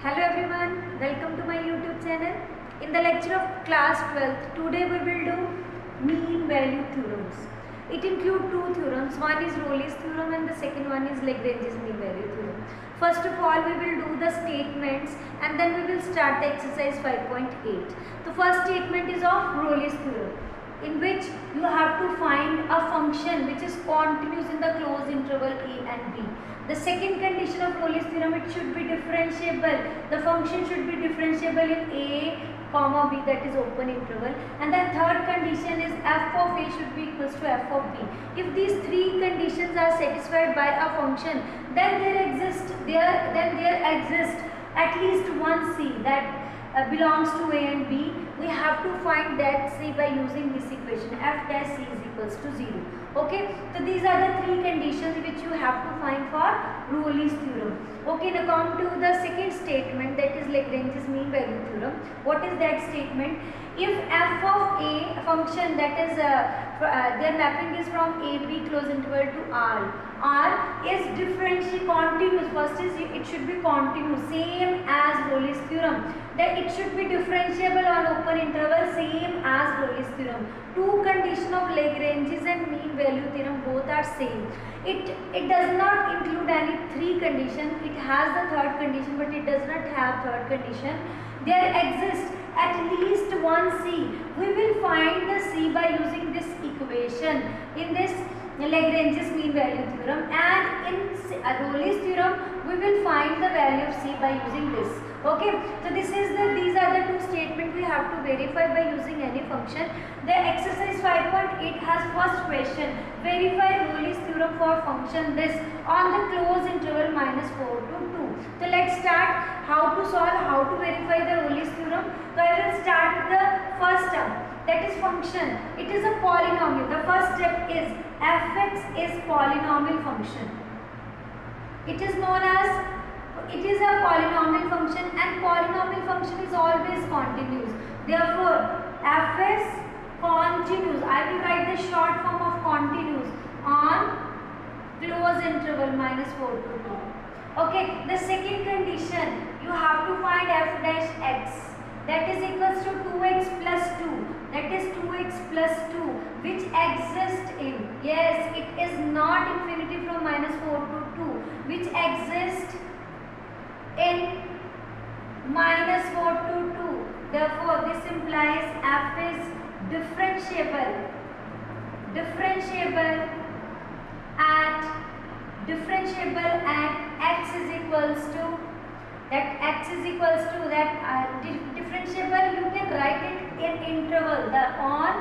Hello everyone, welcome to my YouTube channel. In the lecture of class 12th, today we will do mean value theorems. It includes two theorems, one is Rolle's theorem and the second one is Lagrange's mean value theorem. First of all, we will do the statements and then we will start the exercise 5.8. The first statement is of Rolle's theorem, in which you have to find a function which is continuous in the closed interval a and b. The second condition of Rolle's theorem, it should be differentiable. The function should be differentiable in a comma b, that is open interval. And the third condition is f of a should be equals to f of b. If these three conditions are satisfied by a function, then there exists at least one c that belongs to a and b. We have to find that c by using this equation, f dash c is equals to 0. Okay, so these are the three conditions which you have to find for Rolle's theorem. Okay, now come to the second statement, that is Lagrange's mean value theorem. What is that statement? If f of a function, that is their mapping is from a b close interval to r is differentially continuous. First is it should be continuous, same as Rolle's theorem. Then it should be differentiable on open interval, same as Rolle's theorem. Two conditions of Lagrange's and mean value theorem both are same. It does not include any three conditions. It has the third condition, but it does not have third condition. There exists at least one c. We will find the c by using this equation in this Lagrange's mean value theorem, and in Rolle's theorem we will find the value of c by using this. Okay, so these are the two statements we have to verify by using any function. The exercise 5.8 has first question, verify Rolle's theorem for function this on the closed interval -4 to 2. So let's start how to solve, how to verify the Rolle's theorem. So I will start with the first term, that is function. It is a polynomial. The first step is fx is polynomial function. It is known as, it is a polynomial function, and polynomial function is always continuous. Therefore f is continuous. I will write the short form of continuous on closed interval -4 to 2. Okay, the second condition, you have to find f dash x, that is equals to 2x plus 2, that is 2x plus 2, which exists in, yes, it is not infinity from -4 to 2, which exists in -4 to 2. Therefore this implies f is differentiable at x is equals to differentiable, you can write it in interval, the on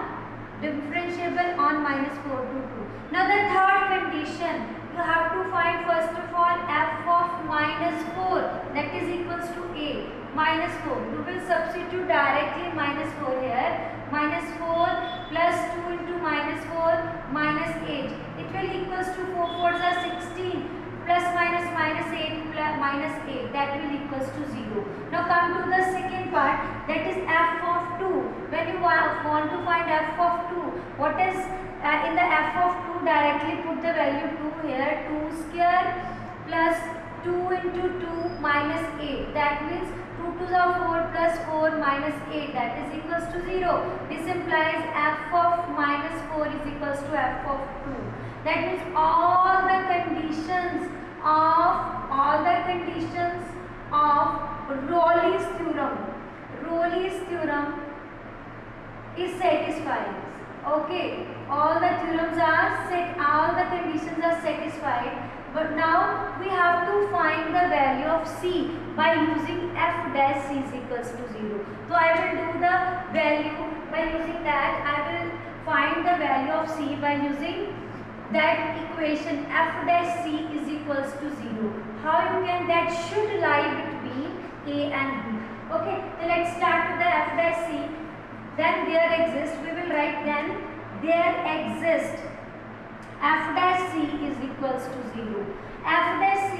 differentiable on -4 to 2. Now the third condition, you have to find first of all f of -4, that is equals to a -4. You will substitute directly -4 here. -4 plus 2 into -4 -8. It will equals to 4 4s are 16 plus minus -8 plus -8, that will equals to 0. Now come to the second part, that is f of 2. When you want to find f of 2, what is in the f of 2, directly put the value 2 here. 2 square plus 2 into 2 minus 8, that means 2 2s are 4 plus 4 minus 8, that is equals to 0. This implies f of -4 is equals to f of 2. That means all the conditions of Rolle's theorem is satisfied. Okay, all the theorems are set, all the conditions are satisfied. But now we have to find the value of c by using f dash c is equals to 0. So I will do the value by using that. I will find the value of c by using that equation, f dash c is equals to 0. How you can, that should lie between a and b. Okay, so let's start with the f dash c. Then there exists, we will write then there exists f dash c is equals to 0. F dash c,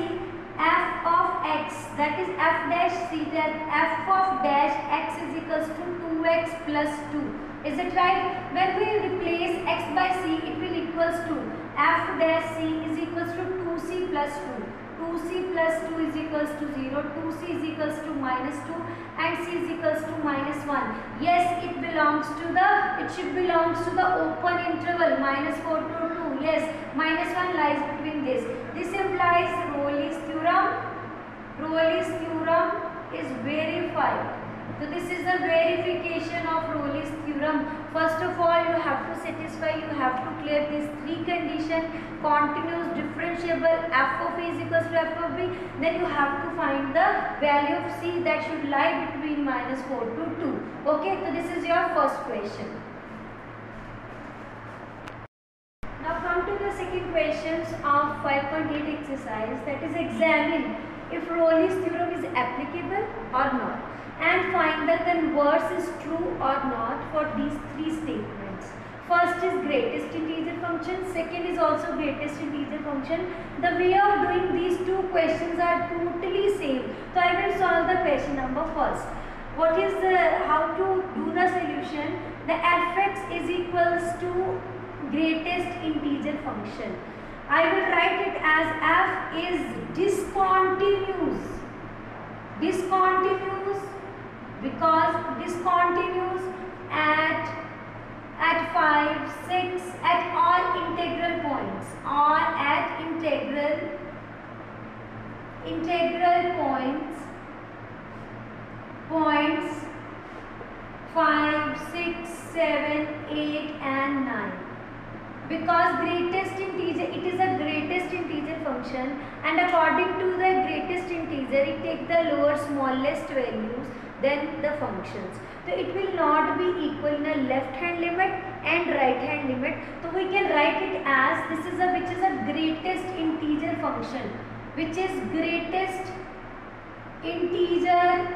f of x, that is f dash c, that f of dash x is equals to 2x plus 2. Is it right? When we replace x by c, it will equals to f dash c is equals to 2c plus 2. 2c plus 2 is equals to 0, 2c is equals to minus 2 and c is equals to minus 1. Yes, it should belongs to the open interval minus 4 to 2. Yes, minus 1 lies between this. This implies Rolle's theorem. Rolle's theorem is verified. So this is a verification of Rolle's theorem. First of all, you have to clear these three conditions: continuous, differentiable, f of a is equals to f of b. Then you have to find the value of c that should lie between minus 4 to 2. Okay, so this is your first question. Now come to the second questions of 5.8 exercise, that is examine if Rolle's theorem is applicable or not, and find the converse is true or not for these three statements. First is greatest integer function, second is also greatest integer function. The way of doing these two questions are totally same. So I will solve the question number first. What is how to do the solution? The fx is equals to greatest integer function. I will write it as f is discontinuous. Discontinuous because discontinuous at 5, 6, at all integral points, or at integral points 5, 6, 7, 8 and 9. Because greatest integer, it is a greatest integer function, and according to the greatest integer it takes the lower smallest values than the functions. So it will not be equal in a left hand limit and right hand limit. So we can write it as which is a greatest integer function, which is greatest integer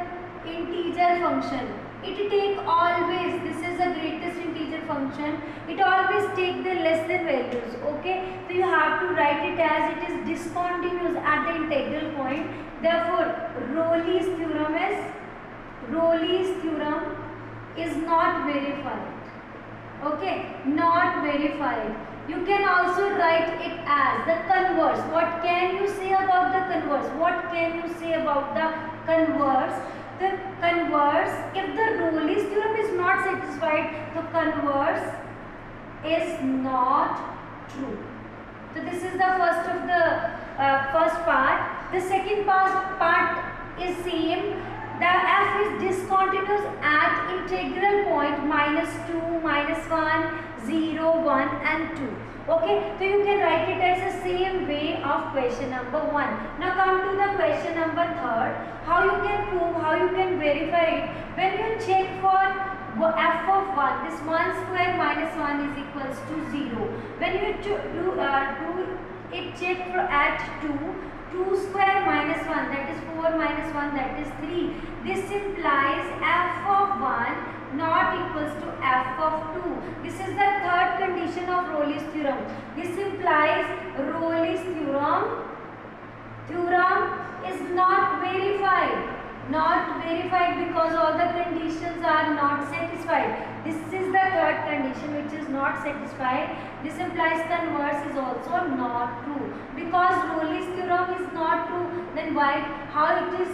function. It take always, this is the greatest integer function, it always take the less than values. Okay, so you have to write it as it is discontinuous at the integral point. Therefore Rolle's theorem is not verified. Okay, not verified. You can also write it as the converse. What can you say about the converse? What can you say about the converse? The converse, if the Rolle's theorem is not satisfied, the converse is not true. So this is the first of the first part. The second part is same. The f is discontinuous at integral point minus 2, minus 1, 0, 1 and 2. Okay, so you can write it as the same way of question number 1. Now come to the question number 3. How you can prove, how you can verify it? When you check for f of 1, this 1 square minus 1 is equals to 0. When you do it check for at 2 square minus 1, that is 4 minus 1, that is 3. This implies f of 1 not equals to f of 2. This is the third condition of Rolle's theorem. This implies Rolle's theorem is not verified. Not verified because all the conditions are not satisfied. This is the third condition which is not satisfied. This implies converse is also not true. Because Rolle's theorem is not true, then why? How it is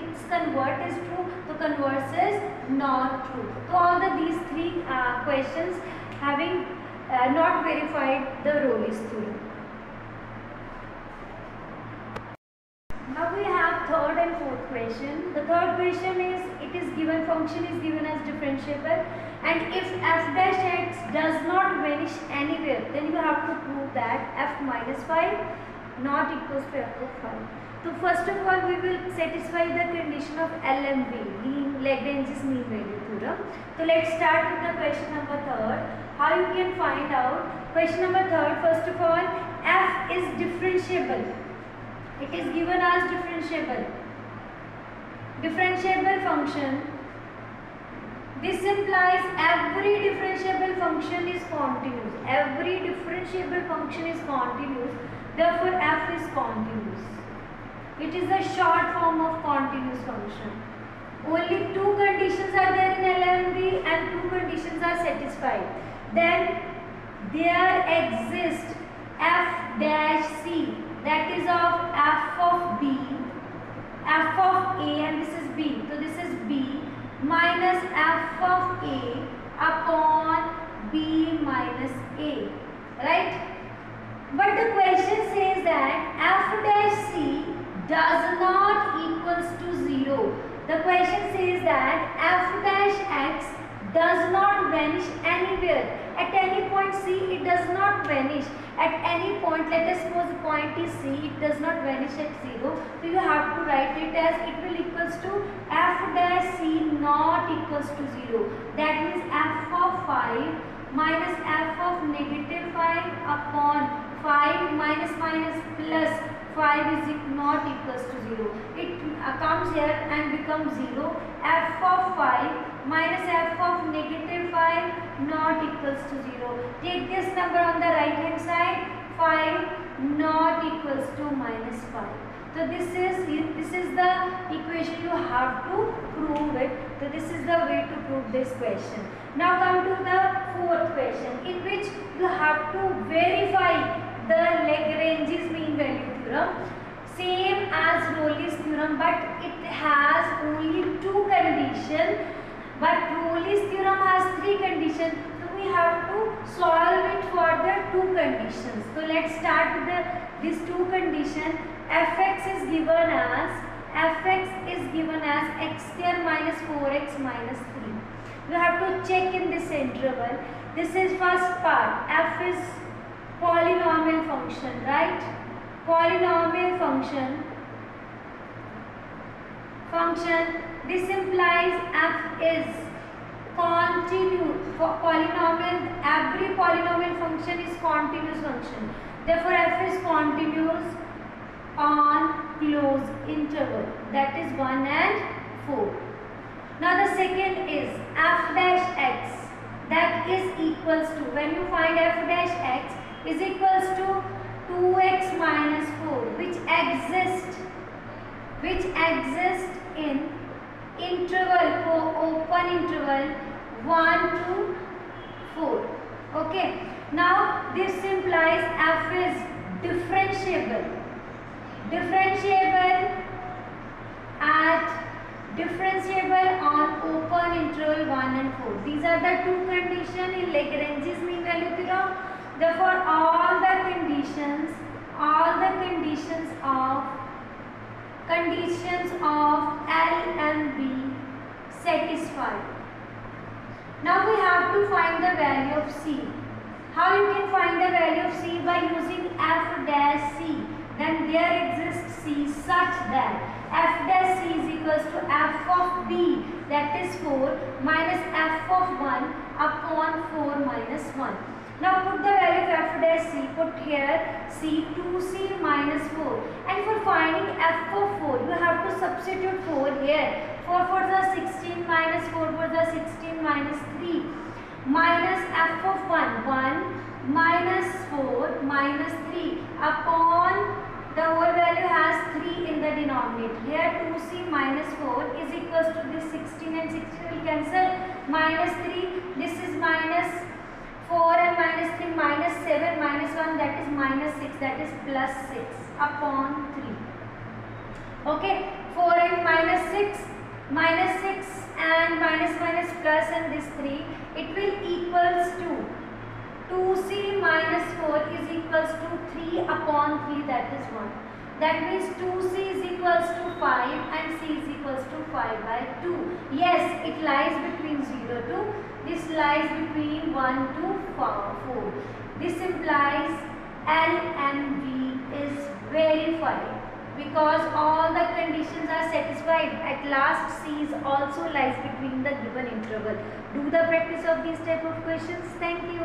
its convert is true, the converse is not true. So all these three questions having not verified the Rolle's theorem. Now we have third and fourth question. The third question is, it is given function is given as differentiable, and if f dash x does not vanish anywhere, then you have to prove that f minus 5 not equals to f of 5. So first of all we will satisfy the condition of LMV, Lagrange's mean value theorem. So let's start with the question number 3. How you can find out? Question number 3, first of all, f is differentiable. It is given as differentiable. Differentiable function. This implies every differentiable function is continuous. Every differentiable function is continuous. Therefore, f is continuous. It is a short form of continuous function. Only two conditions are there in LMV and two conditions are satisfied. Then there exists f dash c. that is of f of b, f of a, and this is b. So this is b minus f of a upon b minus a, right? But the question says that f dash c does not equals to 0. The question says that f dash x does not vanish anywhere. At any point c, it does not vanish. At any point, let us suppose point is c, it does not vanish at 0. So you have to write it as it will equals to f dash c not equals to 0. That means f of 5 minus f of negative 5 upon 5 minus plus 5 is not equals to 0. It comes here and becomes 0. F of 5 minus f of negative 5 not equals to 0. Take this number on the right hand side. 5 not equals to minus 5. So this is the equation you have to prove it. So this is the way to prove this question. Now come to the fourth question, in which you have to verify the Lagrange's mean value theorem, same as Rolle's theorem, but it has only two conditions. But Rolle's theorem has three conditions, so we have to solve it for the two conditions. So let's start with these two conditions. Fx is given as x square minus 4x minus 3. We have to check in this interval. This is first part. F is polynomial function, right? Polynomial function. This implies f is continuous. Polynomial, every polynomial function is continuous function. Therefore, f is continuous on closed interval. That is 1 and 4. Now the second is f dash x, that is equals to, when you find f dash x is equals to 2x minus 4, which exists in interval, open interval 1 to 4. Okay. Now this implies f is differentiable on open interval 1 and 4. These are the two conditions in Lagrange's mean value theorem. Therefore, all the conditions of L and B satisfied. Now we have to find the value of C. How you can find the value of C? By using f dash C. Then there exists C such that f dash C is equals to f of B, that is 4, minus f of 1 upon 4 minus 1. Now put the value of f dash C, put here C, 2C minus 4. And for finding f of 4, you have to substitute 4 here. 4 for the 16 minus 4 for the 16 minus 3. Minus f of 1 minus 4 minus 3 upon the whole value has 3 in the denominator. Here 2c minus 4 is equals to this 16 and 16 will cancel. Minus 3, this is minus 4 and minus 3, minus 7 minus 1, that is minus 6, that is plus 6 upon 3. Okay, 4 and minus 6 and minus plus and this 3, it will equals to 2c minus 4 is equals to 3 upon 3, that is 1. That means 2c is equals to 5 and c is equals to 5 by 2. Yes, it lies between 0 to, this lies between 1 to 4. This implies L and B is verified because all the conditions are satisfied. At last C is also lies between the given interval. Do the practice of these type of questions. Thank you.